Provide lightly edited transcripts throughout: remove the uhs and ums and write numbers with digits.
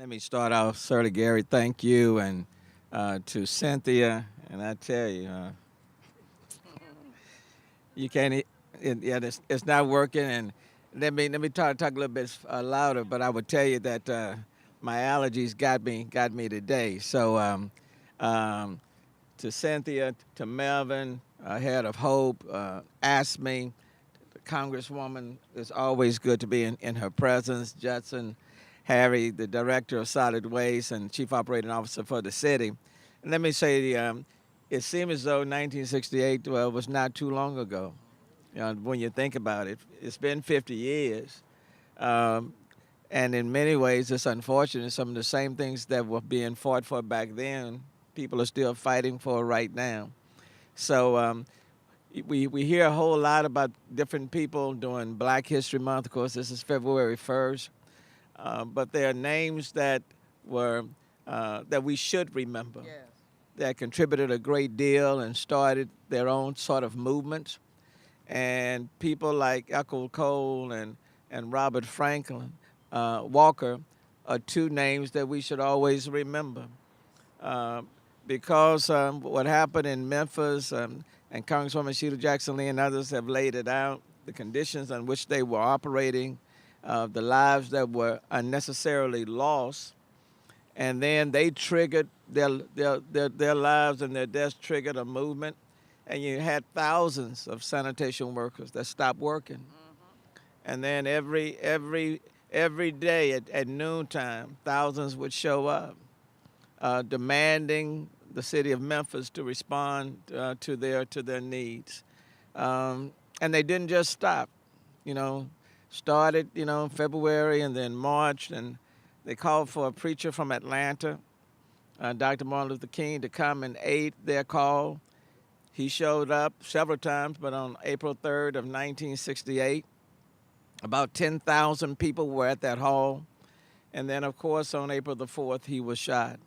Let me start off, Sir Gary. Thank you, and to Cynthia. And I tell you, you can't. Yeah, it's not working. And let me talk a little bit louder. But I would tell you that my allergies got me today. So um, to Cynthia, to Melvin, head of Hope, AFSCME, the Congresswoman. It's always good to be in her presence. Judson Harry, the Director of Solid Waste and Chief Operating Officer for the city. And let me say, it seems as though 1968, well, was not too long ago. When you think about it, it's been 50 years. Um, and in many ways, it's unfortunate. Some of the same things that were being fought for back then, people are still fighting for right now. So we hear a whole lot about different people doing Black History Month. Of course, this is February 1st. But there are names that were that we should remember, Yes. that contributed a great deal and started their own sort of movements. And people like Echo Cole and Robert Franklin Walker are two names that we should always remember. Uh, because what happened in Memphis and Congresswoman Sheila Jackson Lee and others have laid it out, the conditions on which they were operating, the lives that were unnecessarily lost, and then they triggered their lives and their deaths triggered a movement, and you had thousands of sanitation workers that stopped working, and then every day at noontime, thousands would show up, demanding the city of Memphis to respond to their needs, and they didn't just stop, you know. Started, in February and then March, and they called for a preacher from Atlanta, Dr. Martin Luther King, to come and aid their call. He showed up several times, but on April 3rd of 1968, about 10,000 people were at that hall. And then, of course, on April the 4th, he was shot.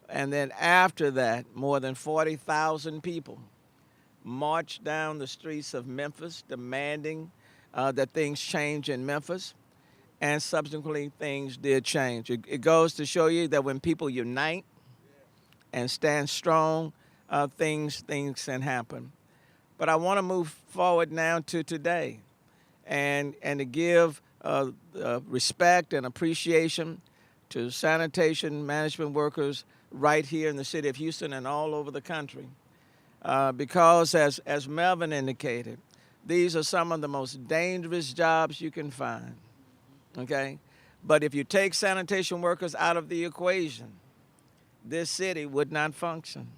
And then after that, more than 40,000 people marched down the streets of Memphis demanding that things change in Memphis, and subsequently things did change. It goes to show you that when people unite and stand strong, things can happen. But I want to move forward now to today, and to give respect and appreciation to sanitation management workers right here in the city of Houston and all over the country, because as Melvin indicated, these are some of the most dangerous jobs you can find, okay? But if you take sanitation workers out of the equation, this city would not function.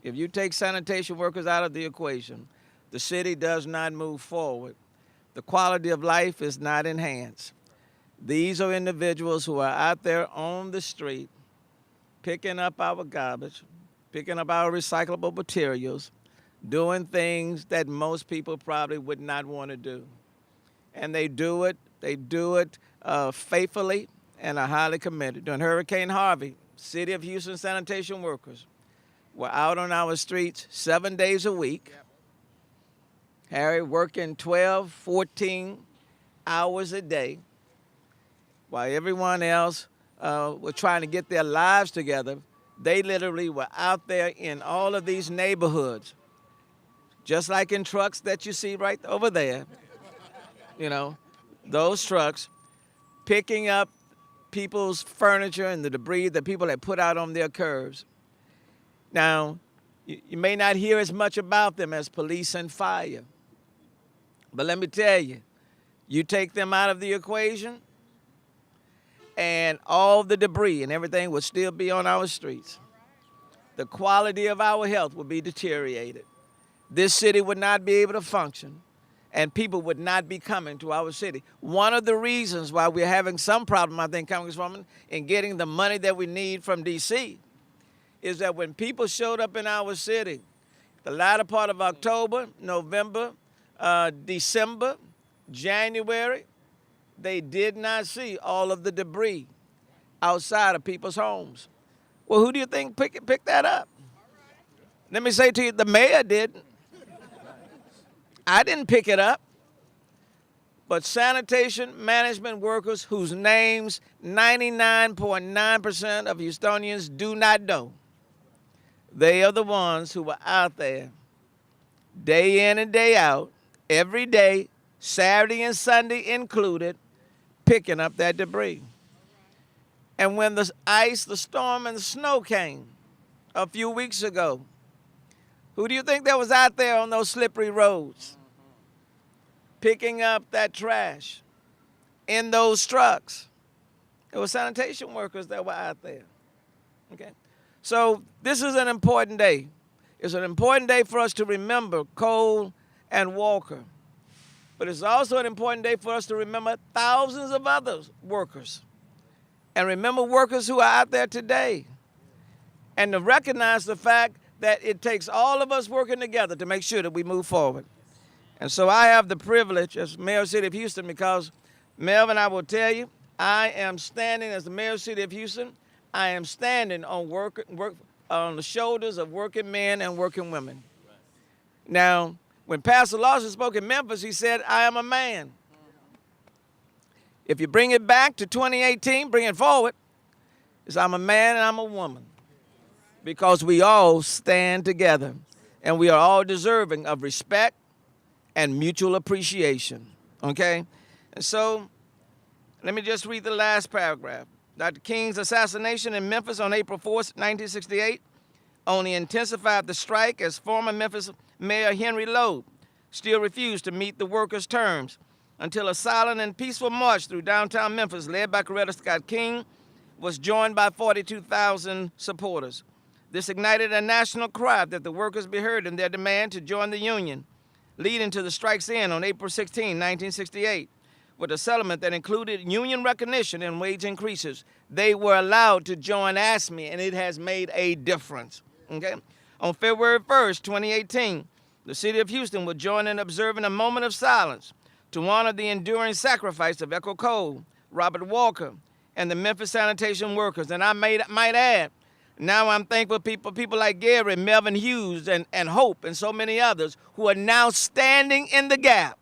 If you take sanitation workers out of the equation, the city does not move forward. The quality of life is not enhanced. These are individuals who are out there on the street picking up our garbage, picking up our recyclable materials, doing things that most people probably would not want to do. And they do it faithfully and are highly committed. During Hurricane Harvey, City of Houston sanitation workers were out on our streets 7 days a week. Yep. Harry working 12, 14 hours a day, while everyone else was trying to get their lives together. They literally were out there in all of these neighborhoods, just like in trucks that you see right over there, those trucks, picking up people's furniture and the debris that people had put out on their curbs. Now, you may not hear as much about them as police and fire, but let me tell you, you take them out of the equation, and all the debris and everything would still be on our streets. The quality of our health would be deteriorated. This city would not be able to function, and people would not be coming to our city. One of the reasons why we're having some problem, I think, Congresswoman, in getting the money that we need from D.C. is that when people showed up in our city, the latter part of October, November, December, January, they did not see all of the debris outside of people's homes. Well, who do you think picked that up? Let me say to you, the mayor didn't. I didn't pick it up. but sanitation management workers whose names 99.9% of Houstonians do not know. They are the ones who were out there day in and day out, every day, Saturday and Sunday included, picking up that debris. And when the ice, the storm, and the snow came a few weeks ago, who do you think that was out there on those slippery roads? Picking up that trash in those trucks. It was sanitation workers that were out there. Okay? So this is an important day. It's an important day for us to remember Cole and Walker. But it's also an important day for us to remember thousands of other workers. And remember workers who are out there today. And to recognize the fact that it takes all of us working together to make sure that we move forward. And so I have the privilege as Mayor of the City of Houston because, Melvin, I will tell you, I am standing as the Mayor of the City of Houston. I am standing on on the shoulders of working men and working women. Now, when Pastor Lawson spoke in Memphis, he said, I am a man. If you bring it back to 2018, bring it forward, it's I'm a man and I'm a woman. Because we all stand together and we are all deserving of respect and mutual appreciation, okay? And so, let me just read the last paragraph. Dr. King's assassination in Memphis on April 4, 1968, only intensified the strike as former Memphis Mayor Henry Loeb still refused to meet the workers' terms until a silent and peaceful march through downtown Memphis led by Coretta Scott King was joined by 42,000 supporters. This ignited a national cry that the workers be heard in their demand to join the union, leading to the strike's end on April 16, 1968. With a settlement that included union recognition and wage increases. They were allowed to join AFSCME, and it has made a difference. Okay? On February 1st, 2018, the City of Houston will join in observing a moment of silence to honor the enduring sacrifice of Echo Cole, Robert Walker, and the Memphis sanitation workers. And I might add, now I'm thankful people like Gary, Melvin, Hughes, and Hope, and so many others who are now standing in the gap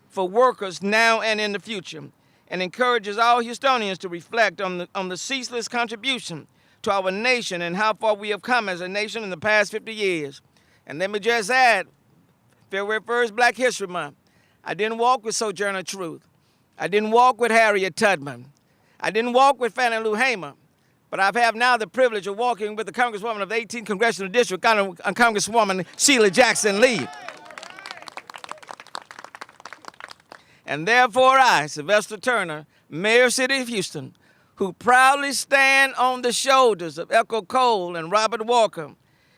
for workers now and in the future, and encourages all Houstonians to reflect on the ceaseless contribution to our nation and how far we have come as a nation in the past 50 years. And let me just add, February 1st, Black History Month. I didn't walk with Sojourner Truth. I didn't walk with Harriet Tubman. I didn't walk with Fannie Lou Hamer. But I have now the privilege of walking with the Congresswoman of the 18th Congressional District, Congresswoman Sheila Jackson Lee. And therefore I, Sylvester Turner, Mayor of the City of Houston, who proudly stand on the shoulders of Echo Cole and Robert Walker,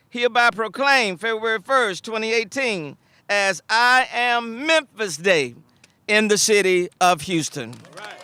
hereby proclaim February 1st, 2018 as I Am Memphis Day in the City of Houston. All right.